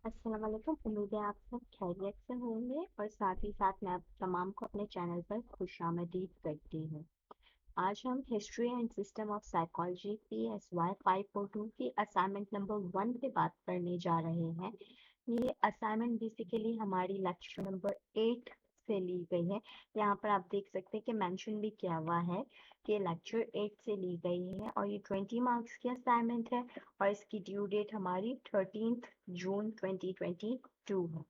अस्सलाम वालेकुम। उम्मीद है आप सब खैरियत से होंगे और साथ ही साथ मैं आप तमाम को अपने चैनल पर खुशामदीद करती हूँ। आज हम history and system of psychology PSY 542 की असाइनमेंट नंबर 1 पे बात करने जा रहे हैं। ये असाइनमेंट बेसिकली हमारी लेक्चर नंबर 8 से ली गई है। यहाँ पर आप देख सकते हैं कि मेंशन भी किया हुआ है कि लेक्चर 8 से ली गई है और ये 20 मार्क्स की असाइनमेंट है और इसकी ड्यू डेट हमारी 13 जून 2022 है।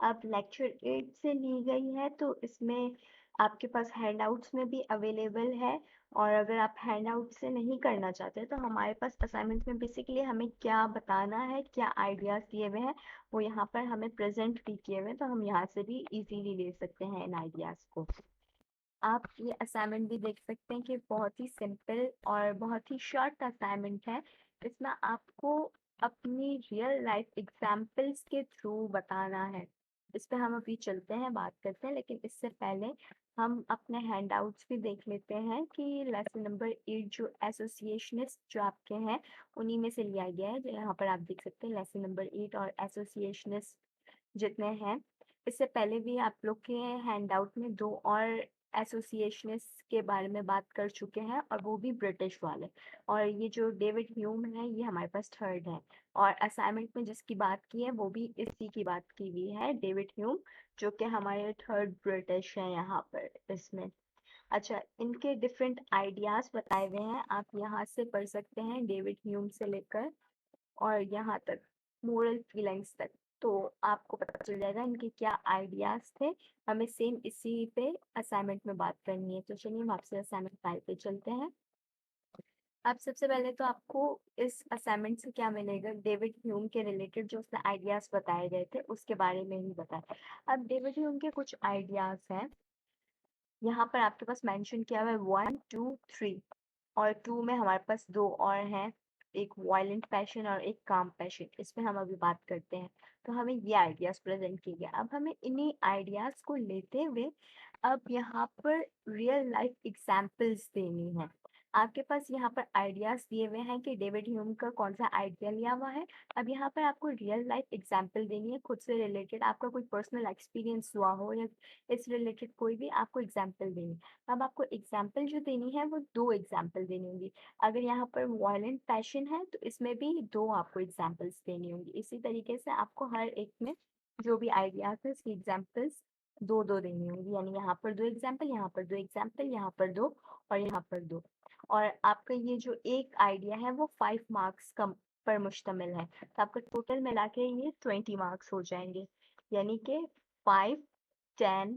अब लेक्चर 8 से ली गई है तो इसमें आपके पास हैंडआउट्स में भी अवेलेबल है। और अगर आप हैंडआउट से नहीं करना चाहते तो हमारे पास असाइनमेंट में बेसिकली हमें क्या बताना है, क्या आइडियाज दिए हुए हैं, वो यहाँ पर हमें प्रेजेंट भी किए हुए हैं, तो हम यहाँ से भी इजीली ले सकते हैं इन आइडियाज को। आप ये असाइनमेंट भी देख सकते हैं कि बहुत ही सिंपल और बहुत ही शॉर्ट असाइनमेंट है। इसमें आपको अपनी रियल लाइफ एग्जाम्पल्स के थ्रू बताना है। इस पे हम अभी चलते हैं, बात करते हैं, लेकिन इससे पहले हम अपने हैंडआउट्स भी देख लेते हैं कि लेसन नंबर 8 जो एसोसिएशनिस्ट जो आपके हैं उन्हीं में से लिया गया है। जो यहाँ पर आप देख सकते हैं लेसन नंबर 8 और एसोसिएशनिस्ट जितने हैं। इससे पहले भी आप लोग के हैंडआउट में दो और एसोसिएशनिस्ट के बारे में बात कर चुके हैं और वो भी ब्रिटिश वाले। और ये जो डेविड ह्यूम है ये हमारे पास थर्ड है। और असाइनमेंट में जिसकी बात की है वो भी इसी की बात की हुई है, डेविड ह्यूम, जो कि हमारे थर्ड ब्रिटिश है यहाँ पर इसमें। अच्छा, इनके डिफरेंट आइडियाज बताए हुए हैं, आप यहाँ से पढ़ सकते हैं डेविड ह्यूम से लेकर और यहाँ तक मोरल फीलिंग्स तक। तो आपको पता चल जाएगा इनके क्या आइडियाज थे। हमें सेम इसी पे असाइनमेंट में बात करनी है, तो चलिए हम आपसे असाइनमेंट 5 पे चलते हैं। अब सबसे पहले तो आपको इस असाइनमेंट से क्या मिलेगा, डेविड ह्यूम के रिलेटेड जो उसने आइडियाज बताए गए थे उसके बारे में ही बताया। अब डेविड ह्यूम के कुछ आइडियाज हैं, यहाँ पर आपके पास मेंशन किया हुआ है 1 2 3 और 2 में हमारे पास दो और हैं, एक वायलेंट पैशन और एक काम पैशन। इसमें हम अभी बात करते हैं। तो हमें ये आइडियाज प्रेजेंट किए गए, अब हमें इन्हीं आइडियाज को लेते हुए अब यहाँ पर रियल लाइफ एग्जाम्पल्स देनी है। आपके पास यहाँ पर आइडियाज दिए हुए हैं कि डेविड ह्यूम का कौन सा आइडिया लिया हुआ है। अब यहाँ पर आपको रियल लाइफ एग्जाम्पल देनी है, खुद से रिलेटेड आपका कोई पर्सनल एक्सपीरियंस हुआ हो या इस रिलेटेड कोई भी आपको एग्जाम्पल देनी है। अब आपको एग्जाम्पल जो देनी है वो दो एग्जाम्पल देनी होंगी। अगर यहाँ पर वायलेंट पैशन है तो इसमें भी दो आपको एग्जाम्पल्स देनी होंगी। इसी तरीके से आपको हर एक में जो भी आइडियाज है उसकी एग्जाम्पल्स दो दो देनी होंगी, यानी यहाँ पर दो एग्जाम्पल, यहाँ पर दो एग्जाम्पल, यहाँ पर दो और यहाँ पर दो। और आपका ये जो एक आइडिया है वो 5 मार्क्स का पर मुश्तमिल है, तो आपका टोटल मिला के ये 20 मार्क्स हो जाएंगे, यानी कि 5 10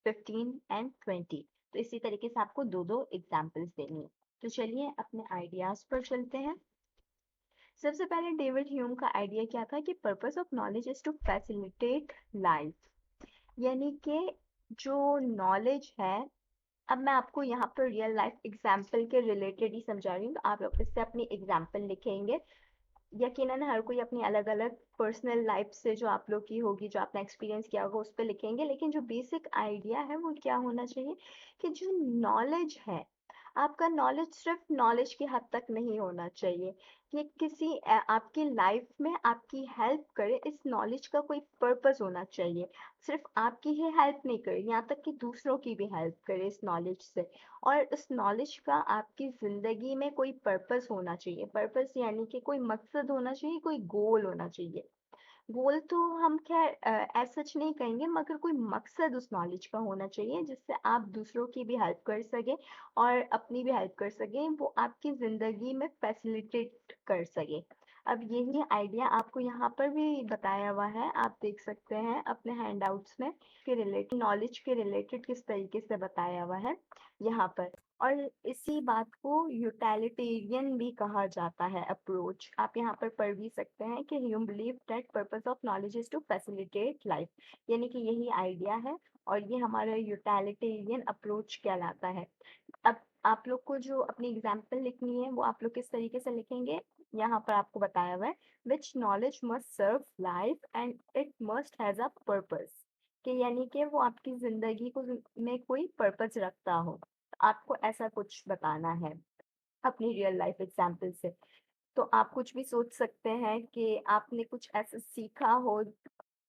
15 एंड 20। तो इसी तरीके से आपको दो दो एग्जाम्पल्स देनी है। तो चलिए अपने आइडियाज पर चलते हैं। सबसे पहले डेविड ह्यूम का आइडिया क्या था कि purpose of knowledge is to facilitate life, यानी कि जो नॉलेज है, अब मैं आपको यहाँ पर रियल लाइफ एग्जाम्पल के रिलेटेड ही समझा रही हूँ, तो आप लोग इससे अपनी एग्जाम्पल लिखेंगे। यकीनन हर कोई अपनी अलग अलग पर्सनल लाइफ से जो आप लोग की होगी, जो आपने एक्सपीरियंस किया होगा उस पर लिखेंगे, लेकिन जो बेसिक आइडिया है वो क्या होना चाहिए कि जो नॉलेज है, आपका नॉलेज सिर्फ नॉलेज की हद तक नहीं होना चाहिए। ये किसी आपकी लाइफ में आपकी हेल्प करे, इस नॉलेज का कोई पर्पस होना चाहिए। सिर्फ आपकी ही हेल्प नहीं करे, यहाँ तक कि दूसरों की भी हेल्प करे इस नॉलेज से। और इस नॉलेज का आपकी जिंदगी में कोई पर्पस होना चाहिए। पर्पस यानी कि कोई मकसद होना चाहिए, कोई गोल होना चाहिए। गोल तो हम खैर ऐसा सच नहीं कहेंगे, मगर कोई मकसद उस नॉलेज का होना चाहिए जिससे आप दूसरों की भी हेल्प कर सके और अपनी भी हेल्प कर सके, वो आपकी जिंदगी में फैसिलिटेट कर सके। अब यही आइडिया आपको यहाँ पर भी बताया हुआ है, आप देख सकते हैं अपने हैंडआउट्स में के रिलेटेड, नॉलेज के रिलेटेड किस तरीके से बताया हुआ है यहाँ पर। और इसी बात को यूटिलिटेरियन भी कहा जाता है अप्रोच। आप यहाँ पर पढ़ भी सकते हैं कि Hume believe that purpose of knowledge is to facilitate life, यानी कि यही आइडिया है और ये हमारा यूटिलिटेरियन अप्रोच कहलाता है। अब आप लोग को जो अपनी एग्जाम्पल लिखनी है वो आप लोग किस तरीके से लिखेंगे, यहाँ पर आपको बताया हुआ है, which knowledge must serve life and it must has a purpose, कि यानी कि वो आपकी जिंदगी को में कोई पर्पस रखता हो। आपको ऐसा कुछ बताना है अपनी रियल लाइफ एग्जाम्पल से। तो आप कुछ भी सोच सकते हैं कि आपने कुछ ऐसा सीखा हो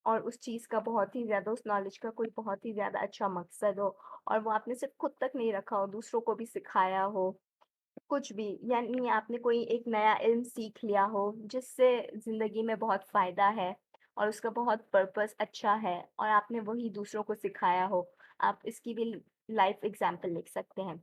और उस चीज़ का बहुत ही ज़्यादा उस नॉलेज का कोई बहुत ही ज़्यादा अच्छा मकसद हो और वो आपने सिर्फ़ खुद तक नहीं रखा हो, दूसरों को भी सिखाया हो। कुछ भी, यानी आपने कोई एक नया इल्म सीख लिया हो, जिससे ज़िंदगी में बहुत फ़ायदा है और उसका बहुत पर्पस अच्छा है और आपने वही दूसरों को सिखाया हो। आप इसकी भी लाइफ़ एग्ज़ाम्पल लिख सकते हैं।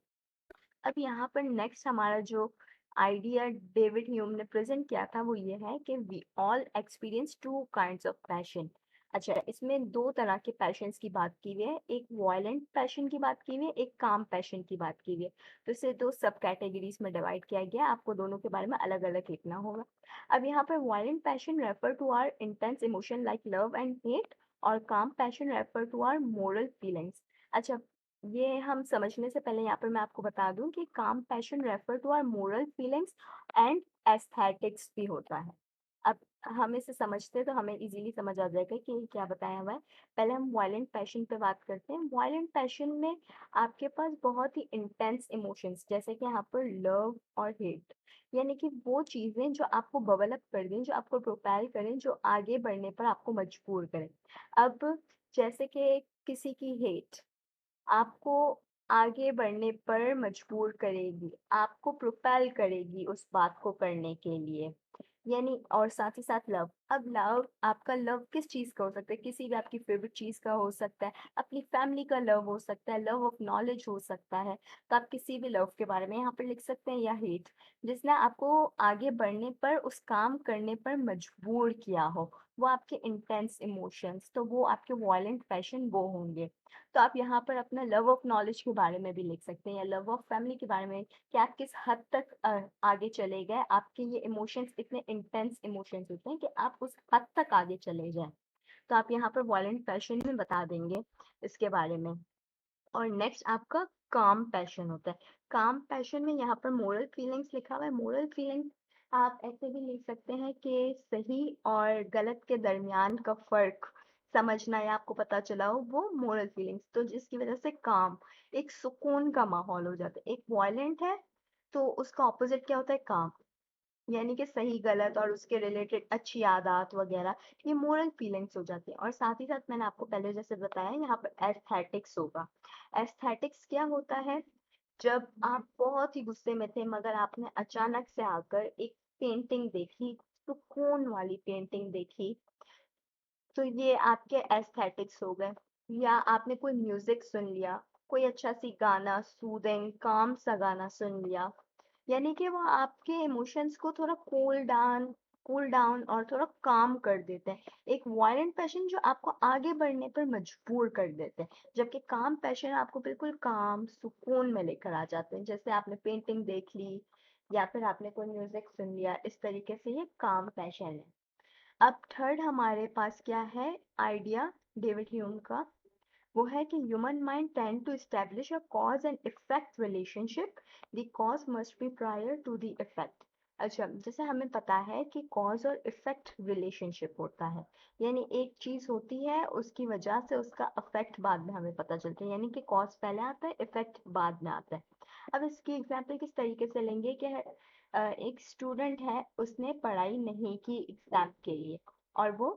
अब यहाँ पर नेक्स्ट हमारा जो आइडिया डेविड ह्यूम ने प्रेजेंट किया था वो ये है कि we all experience two kinds of passion. अच्छा, इसमें दो तरह के पैशंस की बात की हुई है, एक वायलेंट पैशन की बात की हुई है, एक काम पैशन की बात की हुई है। तो इसे दो सब कैटेगरीज में डिवाइड किया गया है, आपको दोनों के बारे में अलग अलग लिखना होगा। अब यहाँ पर violent passion refer to are intense emotion like love and hate और calm passion refer to are moral feelings. अच्छा, ये हम समझने से पहले यहाँ पर मैं आपको बता दूं कि calm passion refer to our moral feelings and aesthetics भी होता है। अब हम इसे समझते हैं तो हमें इजीली समझ आ जाएगा कि ये क्या बताया हुआ है। पहले हम वायलेंट पैशन पे बात करते हैं। वायलेंट पैशन में आपके पास बहुत ही इंटेंस इमोशंस जैसे कि यहाँ पर लव और हेट, यानी कि वो चीजें जो आपको बबल अप कर दें, जो आपको प्रोपेल करें, जो आगे बढ़ने पर आपको मजबूर करें। अब जैसे कि किसी की हेट आपको आगे बढ़ने पर मजबूर करेगी, आपको प्रोपेल करेगी उस बात को करने के लिए। यानी और साथ ही साथ लव। अब लव, आपका लव किस चीज़ का हो सकता है? किसी भी आपकी फेवरेट चीज़ का हो सकता है, अपनी फैमिली का लव हो सकता है, लव ऑफ नॉलेज हो सकता है। तो आप किसी भी लव के बारे में यहाँ पर लिख सकते हैं या हेट, जिसने आपको आगे बढ़ने पर, उस काम करने पर मजबूर किया हो। वो आपके इंटेंस इमोशंस, तो वो आपके वायलेंट पैशन वो होंगे। तो आप यहाँ पर अपना लव ऑफ नॉलेज के बारे में भी लिख सकते हैं या लव ऑफ फैमिली के बारे में कि आप किस हद तक आगे चले गए, आपके ये इमोशंस इतने इंटेंस इमोशंस होते हैं कि आप उस हद तक आगे चले जाएं। तो आप यहाँ पर वायलेंट पैशन में बता देंगे इसके बारे में। और नेक्स्ट आपका काम पैशन होता है। काम पैशन में यहाँ पर मोरल फीलिंग्स लिखा हुआ है। मोरल फीलिंग्स आप ऐसे भी लिख सकते हैं कि सही और गलत के दरमियान का फर्क समझना या आपको पता चला हो, वो मोरल फीलिंग्स। तो जिसकी वजह से काम, एक सुकून का माहौल हो जाता है। एक वायलेंट है तो उसका ऑपोजिट क्या होता है? काम, यानी कि सही गलत और उसके रिलेटेड अच्छी आदत वगैरह, ये मोरल फीलिंग्स हो जाती है। और साथ ही साथ मैंने आपको पहले जैसे बताया यहाँ पर एस्थेटिक्स होगा। एस्थेटिक्स क्या होता है? जब आप बहुत ही गुस्से में थे मगर आपने अचानक से आकर एक पेंटिंग देखी, सुकून वाली पेंटिंग देखी, तो ये आपके एस्थेटिक्स हो गए। या आपने कोई म्यूजिक सुन लिया, कोई अच्छा सी गाना, सूदिंग काम सा गाना सुन लिया, यानी कि वो आपके इमोशंस को थोड़ा कूल डाउन और थोड़ा काम कर देते हैं। एक वायलेंट पैशन जो आपको आगे बढ़ने पर मजबूर कर देते हैं, जबकि काम पैशन आपको बिल्कुल काम सुकून में लेकर आ जाते हैं। जैसे आपने पेंटिंग देख ली या फिर आपने कोई म्यूजिक सुन लिया, इस तरीके से ये काम पैशन है। अब थर्ड हमारे पास क्या है आइडिया डेविड ह्यूम का? वो है कि human mind tend to establish a cause and effect relationship. The cause must be prior to the effect. अच्छा, जैसे हमें पता है कि कॉज और इफेक्ट रिलेशनशिप होता है, यानी एक चीज होती है उसकी वजह से उसका इफेक्ट बाद में हमें पता चलता है, यानी कि कॉज पहले आता है, इफेक्ट बाद में आता है। अब इसकी एग्जाम्पल किस तरीके से लेंगे कि एक स्टूडेंट है, उसने पढ़ाई नहीं की एग्जाम के लिए और वो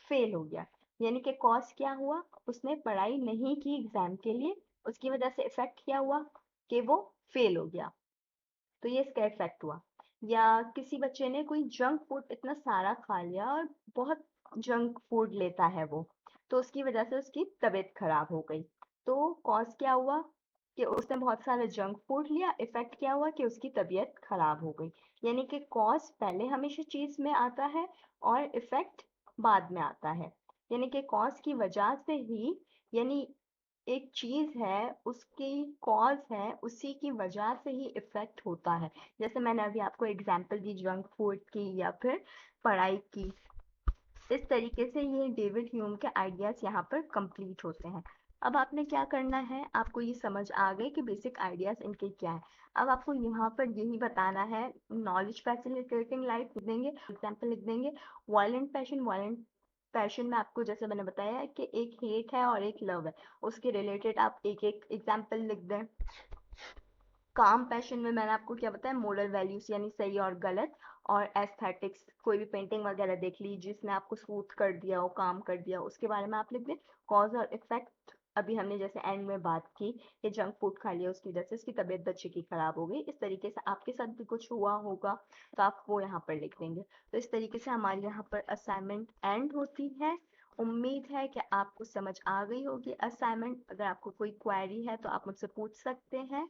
फेल हो गया, यानी कि कॉज क्या हुआ? उसने पढ़ाई नहीं की एग्जाम के लिए, उसकी वजह से इफेक्ट क्या हुआ? कि वो फेल हो गया। तो ये इसका इफेक्ट हुआ। या किसी बच्चे ने कोई जंक फूड इतना सारा खा लिया और बहुत जंक फूड लेता है वो, तो उसकी वजह से उसकी तबीयत खराब हो गई। तो कॉज क्या हुआ? कि उसने बहुत सारा जंक फूड लिया, इफेक्ट क्या हुआ? कि उसकी तबीयत खराब हो गई। यानी कि कॉज पहले हमेशा चीज में आता है और इफेक्ट बाद में आता है। यानी कि कॉज की वजह से ही, यानी एक चीज है उसकी कॉज है, उसी की वजह से ही इफेक्ट होता है। जैसे मैंने अभी आपको एग्जांपल दी जंक फूड की या फिर पढ़ाई की। इस तरीके से ये डेविड ह्यूम के आइडियाज यहाँ पर कंप्लीट होते हैं। अब आपने क्या करना है, आपको ये समझ आ गए कि बेसिक आइडियाज इनके क्या है। अब आपको यहाँ पर यही बताना है, नॉलेज फैसिलिटेटिंग लाइफ लिख देंगे, एग्जाम्पल लिख देंगे। वायलेंट पैशन में आपको जैसे मैंने बताया है कि एक हेट है और एक लव है, उसके रिलेटेड आप एक एक एग्जाम्पल लिख दें। काम पैशन में मैंने आपको क्या बताया, मोरल वैल्यूज यानी सही और गलत, और एस्थेटिक्स कोई भी पेंटिंग वगैरह देख ली जिसने आपको सूट कर दिया हो, काम कर दिया, उसके बारे में आप लिख दें। कॉज और इफेक्ट अभी हमने जैसे एंड में बात की कि जंक फूड खा लिया उसकी वजह से उसकी तबीयत बच्चे की खराब हो गई, इस तरीके से आपके साथ भी कुछ हुआ होगा तो आप वो यहाँ पर लिख देंगे। तो इस तरीके से हमारी यहाँ पर असाइनमेंट एंड होती है। उम्मीद है कि आपको समझ आ गई होगी असाइनमेंट। अगर आपको कोई क्वेरी है तो आप मुझसे पूछ सकते हैं।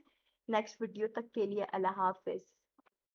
नेक्स्ट वीडियो तक के लिए अल्लाह हाफिज।